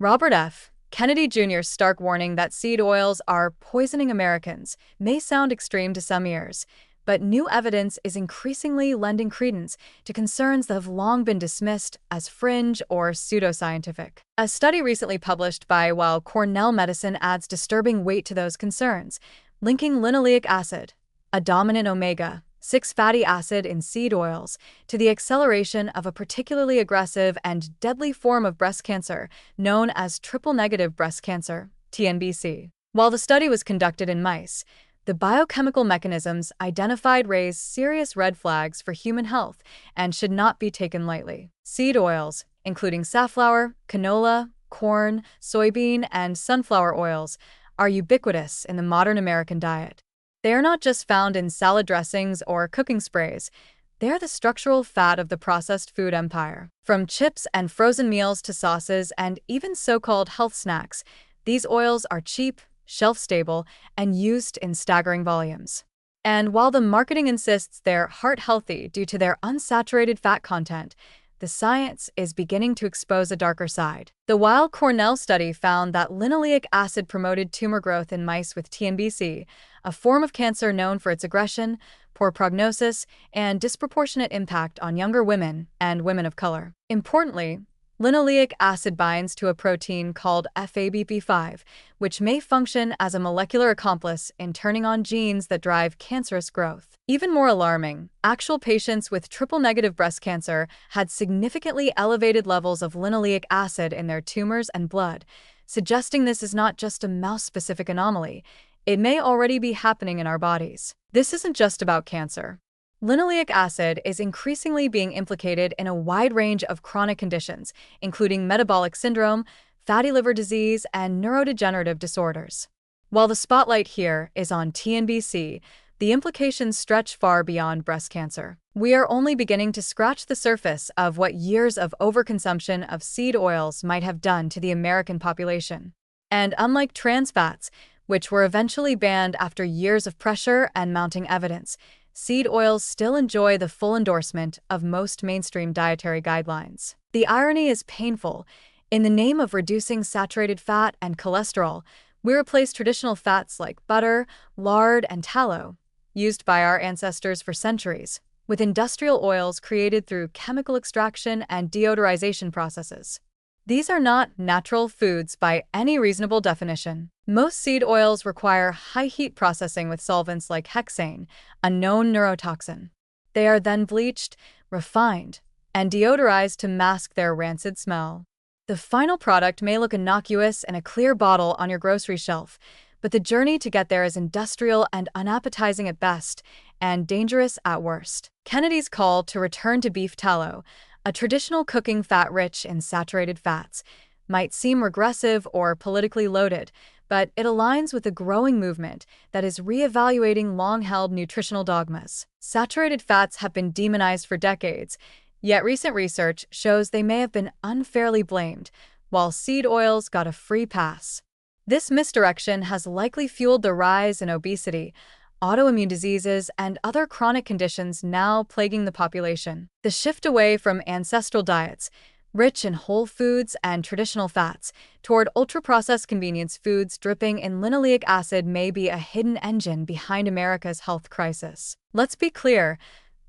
Robert F. Kennedy Jr.'s stark warning that seed oils are poisoning Americans may sound extreme to some ears, but new evidence is increasingly lending credence to concerns that have long been dismissed as fringe or pseudoscientific. A study recently published by Weill Cornell Medicine adds disturbing weight to those concerns, linking linoleic acid, a dominant omega-6 fatty acid in seed oils, to the acceleration of a particularly aggressive and deadly form of breast cancer known as triple-negative breast cancer, TNBC. While the study was conducted in mice, the biochemical mechanisms identified raise serious red flags for human health and should not be taken lightly. Seed oils, including safflower, canola, corn, soybean, and sunflower oils, are ubiquitous in the modern American diet. They are not just found in salad dressings or cooking sprays. They are the structural fat of the processed food empire. From chips and frozen meals to sauces and even so-called health snacks, these oils are cheap, shelf-stable, and used in staggering volumes. And while the marketing insists they're heart-healthy due to their unsaturated fat content, the science is beginning to expose a darker side. The Weill Cornell study found that linoleic acid promoted tumor growth in mice with TNBC, a form of cancer known for its aggression, poor prognosis, and disproportionate impact on younger women and women of color. Importantly, linoleic acid binds to a protein called FABP5, which may function as a molecular accomplice in turning on genes that drive cancerous growth. Even more alarming, actual patients with triple-negative breast cancer had significantly elevated levels of linoleic acid in their tumors and blood, suggesting this is not just a mouse-specific anomaly. It may already be happening in our bodies. This isn't just about cancer. Linoleic acid is increasingly being implicated in a wide range of chronic conditions, including metabolic syndrome, fatty liver disease, and neurodegenerative disorders. While the spotlight here is on TNBC, the implications stretch far beyond breast cancer. We are only beginning to scratch the surface of what years of overconsumption of seed oils might have done to the American population. And unlike trans fats, which were eventually banned after years of pressure and mounting evidence, seed oils still enjoy the full endorsement of most mainstream dietary guidelines. The irony is painful. In the name of reducing saturated fat and cholesterol, we replace traditional fats like butter, lard, and tallow, used by our ancestors for centuries, with industrial oils created through chemical extraction and deodorization processes. These are not natural foods by any reasonable definition. Most seed oils require high heat processing with solvents like hexane, a known neurotoxin. They are then bleached, refined, and deodorized to mask their rancid smell. The final product may look innocuous in a clear bottle on your grocery shelf, but the journey to get there is industrial and unappetizing at best, and dangerous at worst. Kennedy's call to return to beef tallow, a traditional cooking fat rich in saturated fats, might seem regressive or politically loaded, but it aligns with a growing movement that is reevaluating long-held nutritional dogmas. Saturated fats have been demonized for decades, yet recent research shows they may have been unfairly blamed, while seed oils got a free pass. This misdirection has likely fueled the rise in obesity, autoimmune diseases, and other chronic conditions now plaguing the population. The shift away from ancestral diets, rich in whole foods and traditional fats, toward ultra-processed convenience foods dripping in linoleic acid may be a hidden engine behind America's health crisis. Let's be clear,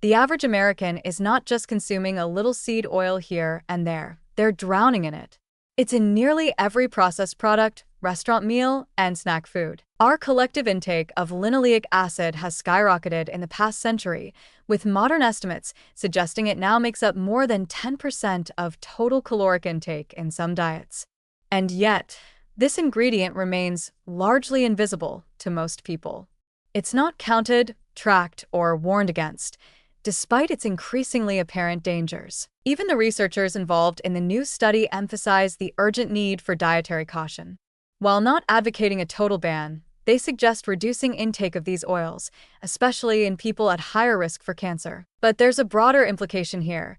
the average American is not just consuming a little seed oil here and there. They're drowning in it. It's in nearly every processed product, restaurant meal, and snack food. Our collective intake of linoleic acid has skyrocketed in the past century, with modern estimates suggesting it now makes up more than 10% of total caloric intake in some diets. And yet, this ingredient remains largely invisible to most people. It's not counted, tracked, or warned against, despite its increasingly apparent dangers. Even the researchers involved in the new study emphasize the urgent need for dietary caution. While not advocating a total ban, they suggest reducing intake of these oils, especially in people at higher risk for cancer. But there's a broader implication here.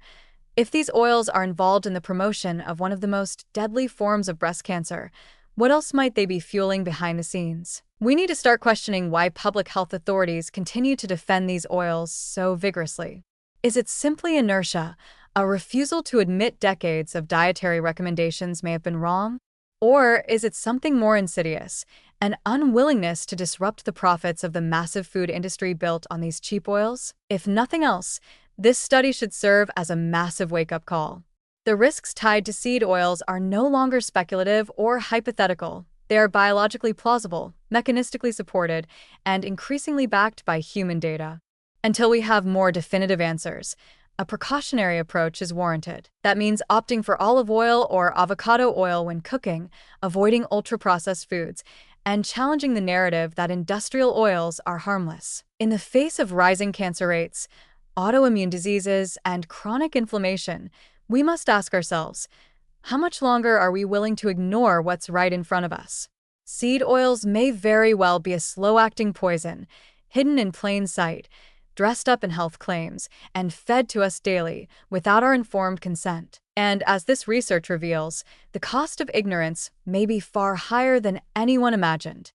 If these oils are involved in the promotion of one of the most deadly forms of breast cancer, what else might they be fueling behind the scenes? We need to start questioning why public health authorities continue to defend these oils so vigorously. Is it simply inertia, a refusal to admit decades of dietary recommendations may have been wrong? Or is it something more insidious, an unwillingness to disrupt the profits of the massive food industry built on these cheap oils? If nothing else, this study should serve as a massive wake-up call. The risks tied to seed oils are no longer speculative or hypothetical. They are biologically plausible, mechanistically supported, and increasingly backed by human data. Until we have more definitive answers, a precautionary approach is warranted. That means opting for olive oil or avocado oil when cooking, avoiding ultra-processed foods, and challenging the narrative that industrial oils are harmless. In the face of rising cancer rates, autoimmune diseases, and chronic inflammation, we must ask ourselves, how much longer are we willing to ignore what's right in front of us? Seed oils may very well be a slow-acting poison, hidden in plain sight, dressed up in health claims, and fed to us daily without our informed consent. And as this research reveals, the cost of ignorance may be far higher than anyone imagined.